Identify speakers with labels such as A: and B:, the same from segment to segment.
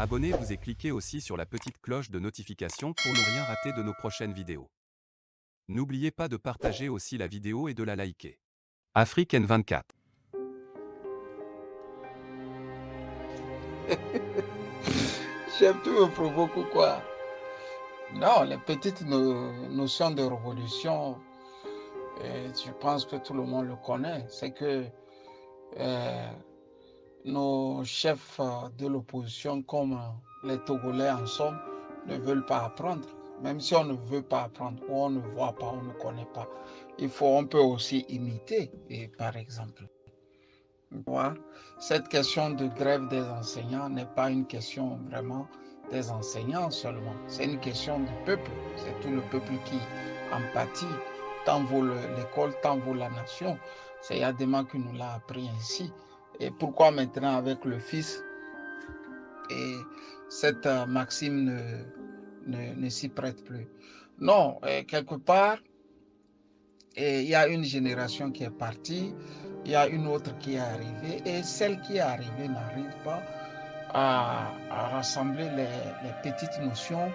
A: Abonnez-vous et cliquez aussi sur la petite cloche de notification pour ne rien rater de nos prochaines vidéos. N'oubliez pas de partager aussi la vidéo et de la liker. Afrique N24.
B: Chef, tu me provoques ou quoi? Non, les petites notions de révolution, je pense que tout le monde le connaît. C'est que euh, nos chefs de l'opposition, comme les Togolais en somme, ne veulent pas apprendre. Même si on ne veut pas apprendre, ou on ne voit pas, on ne connaît pas, on peut aussi imiter, et par exemple. Voilà. Cette question de grève des enseignants n'est pas une question vraiment des enseignants seulement. C'est une question du peuple. C'est tout le peuple qui en pâtit. Tant vaut l'école, tant vaut la nation. C'est Yadema qui nous l'a appris ainsi. Et pourquoi maintenant avec le fils, et cette maxime ne s'y prête plus? Non, quelque part, il y a une génération qui est partie, il y a une autre qui est arrivée, et celle qui est arrivée n'arrive pas à rassembler les petites notions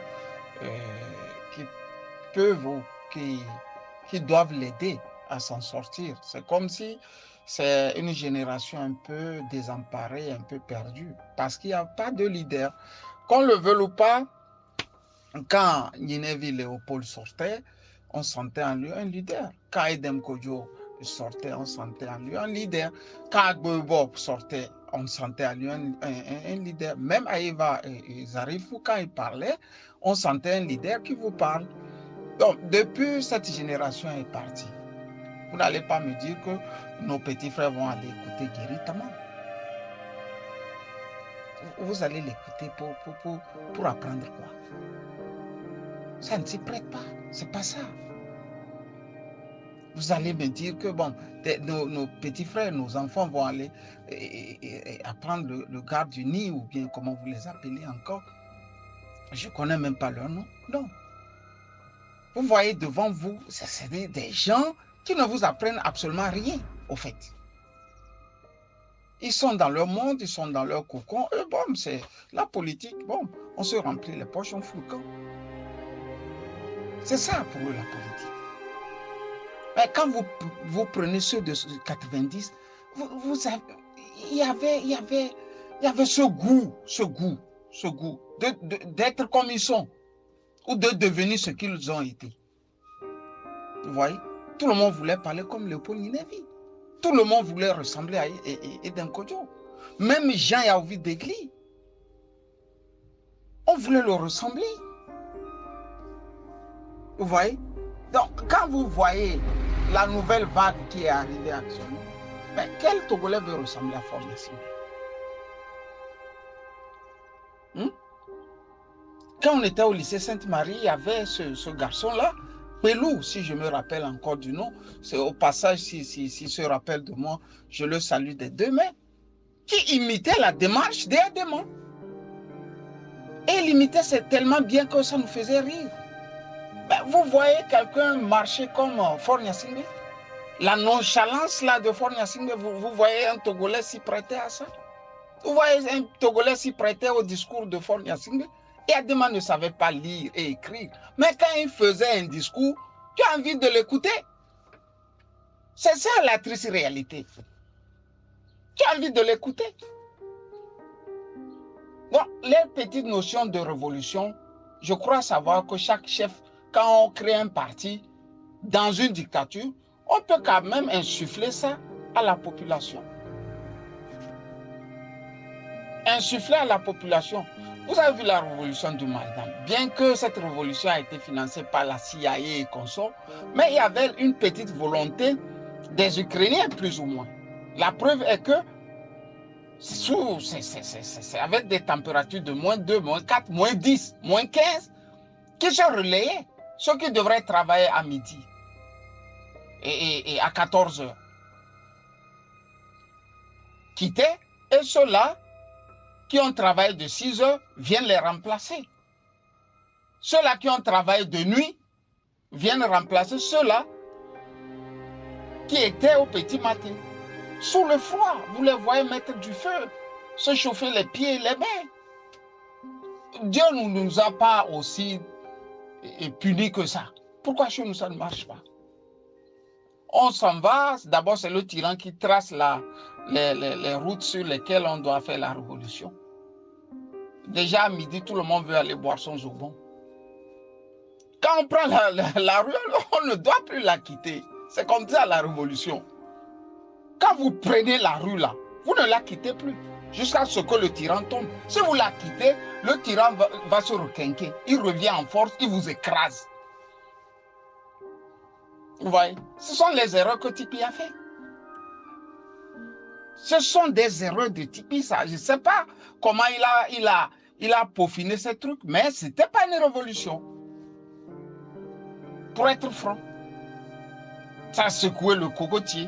B: qui peuvent ou qui doivent l'aider à s'en sortir. C'est comme si c'est une génération un peu désemparée, un peu perdue, parce qu'il n'y a pas de leader. Qu'on le veuille ou pas, quand Ninevi Léopold sortait, on sentait en lui un leader. Quand Edem Kodjo sortait, on sentait en lui un leader. Quand Agbobo sortait, on sentait en lui un leader. Même Aïva et Zarifou, quand il parlait, on sentait un leader qui vous parle. Donc, depuis cette génération est partie, vous n'allez pas me dire que nos petits frères vont aller écouter Guéritama. Vous allez l'écouter pour apprendre quoi? Ça ne s'y prête pas. C'est pas ça. Vous allez me dire que bon, nos petits frères, nos enfants vont aller apprendre le garde du nid ou bien comment vous les appelez encore. Je ne connais même pas leur nom. Non. Vous voyez devant vous, c'est des gens qui ne vous apprennent absolument rien, au fait. Ils sont dans leur monde, ils sont dans leur cocon. Et bon, c'est la politique. Bon, on se remplit les poches, on fout le camp. C'est ça pour eux la politique. Mais quand vous prenez ceux de 90, il y avait ce goût d'être comme ils sont ou de devenir ce qu'ils ont été. Vous voyez, tout le monde voulait parler comme Léopold Ninevi. Tout le monde voulait ressembler à Eden Kodjo. Même Jean Yaovi Degli. On voulait le ressembler. Vous voyez? Donc, quand vous voyez la nouvelle vague qui est arrivée actuellement, mais quel Togolais veut ressembler à Forge Nassimi? Quand on était au lycée Sainte-Marie, il y avait ce garçon-là, Pelou, si je me rappelle encore du nom. C'est au passage, s'il se rappelle de moi, je le salue des deux mains, qui imitait la démarche des démons. Et il imitait tellement bien que ça nous faisait rire. Ben, vous voyez quelqu'un marcher comme Faure Gnassingbé? La nonchalance là de Faure Gnassingbé, vous voyez un Togolais s'y prêter à ça? Vous voyez un Togolais s'y prêter au discours de Faure Gnassingbé? Et Adema ne savait pas lire et écrire. Mais quand il faisait un discours, tu as envie de l'écouter. C'est ça la triste réalité. Tu as envie de l'écouter. Bon, les petites notions de révolution, je crois savoir que chaque chef, quand on crée un parti dans une dictature, on peut quand même insuffler ça à la population. Insuffler à la population. Vous avez vu la révolution du Maïdan. Bien que cette révolution a été financée par la CIA et consorts, mais il y avait une petite volonté des Ukrainiens, plus ou moins. La preuve est que c'est avec des températures de moins 2, moins 4, moins 10, moins 15 qui sont relayés. Ceux qui devraient travailler à midi et à 14 heures quittaient, et ceux-là qui ont travaillé de 6 heures viennent les remplacer. Ceux-là qui ont travaillé de nuit viennent remplacer ceux-là qui étaient au petit matin. Sous le froid, vous les voyez mettre du feu, se chauffer les pieds et les mains. Dieu ne nous a pas aussi punis que ça. Pourquoi chez nous, ça ne marche pas? On s'en va, d'abord c'est le tyran qui trace les routes sur lesquelles on doit faire la révolution. Déjà à midi, tout le monde veut aller boire son jobon. Quand on prend la rue, on ne doit plus la quitter. C'est comme ça la révolution. Quand vous prenez la rue là, vous ne la quittez plus jusqu'à ce que le tyran tombe. Si vous la quittez, le tyran va se requinquer. Il revient en force, il vous écrase. Vous voyez, ce sont les erreurs que Tipeee a fait. Ce sont des erreurs de Tipeee, ça. Je ne sais pas comment il a peaufiné ces trucs, mais ce n'était pas une révolution. Pour être franc, ça a secoué le cocotier.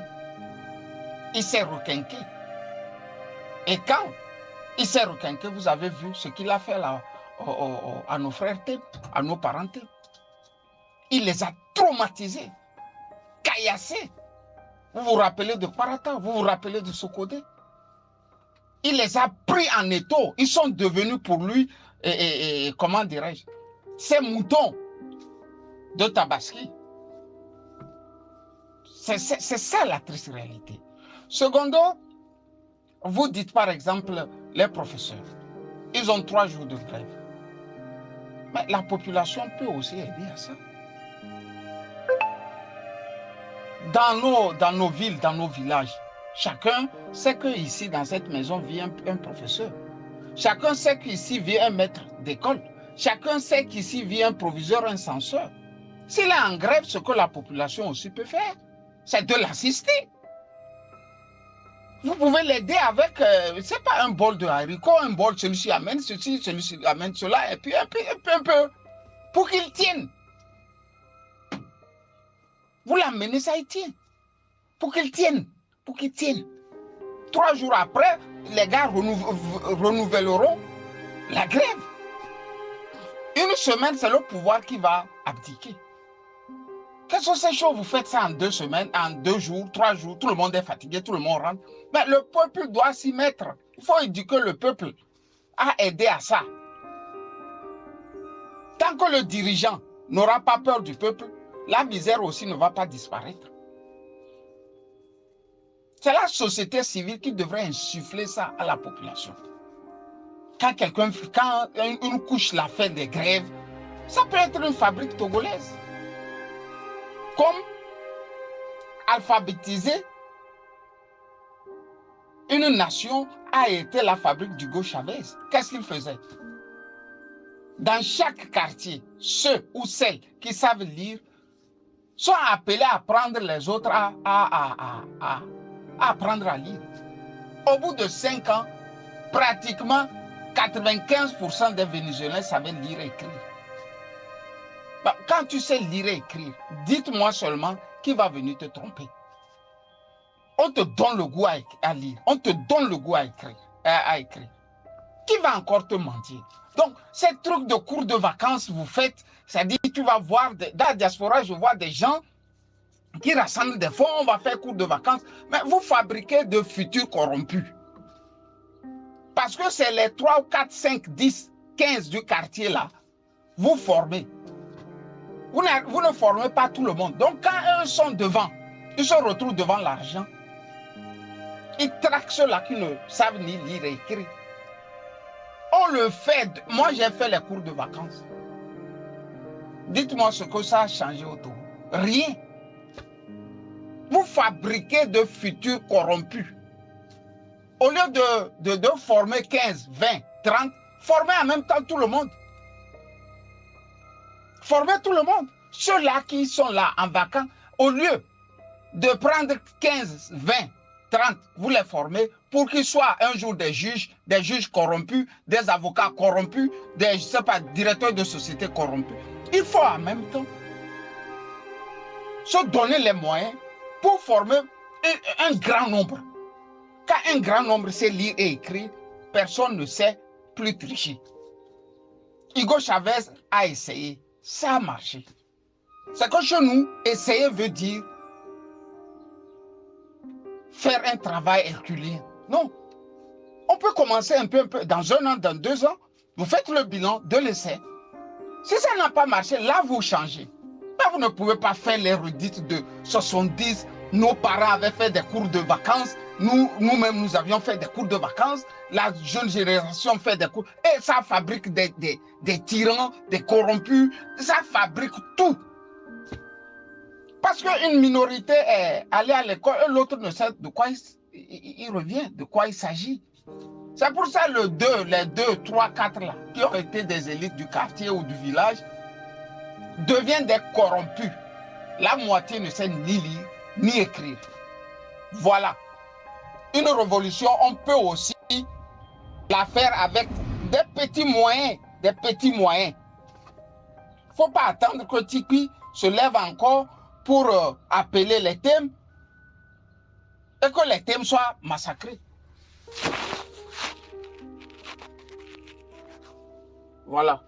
B: Il s'est requinqué. Et quand il s'est requinqué, vous avez vu ce qu'il a fait là, à nos frères, à nos parents. Il les a traumatisés, caillassés. Vous vous rappelez de Parata, vous vous rappelez de Sokodé. Il les a pris en étau. Ils sont devenus pour lui, comment dirais-je, ces moutons de Tabaski. C'est ça la triste réalité. Secondo, vous dites par exemple, les professeurs, ils ont 3 jours de grève. Mais la population peut aussi aider à ça. Dans nos villes, dans nos villages, chacun sait qu'ici, dans cette maison, vit un professeur. Chacun sait qu'ici vit un maître d'école. Chacun sait qu'ici vit un proviseur, un censeur. S'il est en grève, ce que la population aussi peut faire, c'est de l'assister. Vous pouvez l'aider avec, c'est pas un bol de haricots, un bol, celui-ci amène ceci, celui-ci amène cela, et puis un peu, pour qu'il tienne. Vous l'amenez, ça il tient. Pour qu'il tienne, 3 jours après, les gars renouvelleront la grève. Une semaine, c'est le pouvoir qui va abdiquer. Quelles sont ces choses? Vous faites ça en 2 semaines, en 2 jours, 3 jours, tout le monde est fatigué, tout le monde rentre. Mais le peuple doit s'y mettre. Il faut éduquer le peuple à aider à ça. Tant que le dirigeant n'aura pas peur du peuple, la misère aussi ne va pas disparaître. C'est la société civile qui devrait insuffler ça à la population. Quand une couche la fait des grèves, ça peut être une fabrique togolaise. Comme alphabétiser une nation a été la fabrique d'Hugo Chavez. Qu'est-ce qu'il faisait? Dans chaque quartier, ceux ou celles qui savent lire sont appelés à apprendre les autres à apprendre à lire. Au bout de 5 ans, pratiquement 95% des Vénézuéliens savaient lire et écrire. Bon, quand tu sais lire et écrire, dites-moi seulement qui va venir te tromper. On te donne le goût à lire, on te donne le goût à écrire. Qui va encore te mentir? Donc, ces trucs de cours de vacances, vous faites, c'est-à-dire tu vas voir, dans la diaspora, je vois des gens qui rassemblent des fonds, on va faire cours de vacances, mais vous fabriquez de futurs corrompus. Parce que c'est les 3, 4, 5, 10, 15 du quartier là, vous formez. Vous ne formez pas tout le monde. Donc quand eux sont devant, ils se retrouvent devant l'argent. Ils traquent ceux-là qui ne savent ni lire et écrire. On le fait. Moi, j'ai fait les cours de vacances. Dites-moi ce que ça a changé autour. Rien. Vous fabriquez de futurs corrompus. Au lieu de former 15, 20, 30, formez en même temps tout le monde. Formez tout le monde. Ceux-là qui sont là en vacances, au lieu de prendre 15, 20, 30, vous les formez pour qu'ils soient un jour des juges corrompus, des avocats corrompus, des, je sais pas, directeurs de sociétés corrompus. Il faut en même temps se donner les moyens pour former un grand nombre. Quand un grand nombre sait lire et écrire, personne ne sait plus tricher. Hugo Chavez a essayé, ça a marché. C'est que chez nous, essayer veut dire faire un travail herculien. Non. On peut commencer un peu, dans 1 an, dans 2 ans, Vous faites le bilan de l'essai. Si ça n'a pas marché, là, vous changez. Mais vous ne pouvez pas faire l'érudite de 70. Nos parents avaient fait des cours de vacances. Nous-mêmes, nous avions fait des cours de vacances. La jeune génération fait des cours. Et ça fabrique des tyrans, des corrompus. Ça fabrique tout. Parce qu'une minorité est allée à l'école et l'autre ne sait de quoi il revient, de quoi il s'agit. C'est pour ça les 2, 3, 4 là, qui ont été des élites du quartier ou du village, deviennent des corrompus. La moitié ne sait ni lire, ni écrire. Voilà. Une révolution, on peut aussi la faire avec des petits moyens. Des petits moyens. Il ne faut pas attendre que Tikwi se lève encore pour appeler les thèmes et que les thèmes soient massacrés. Voilà.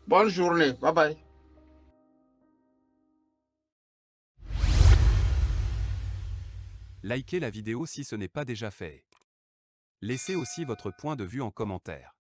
B: Bonne journée. Bye bye.
A: Likez la vidéo si ce n'est pas déjà fait. Laissez aussi votre point de vue en commentaire.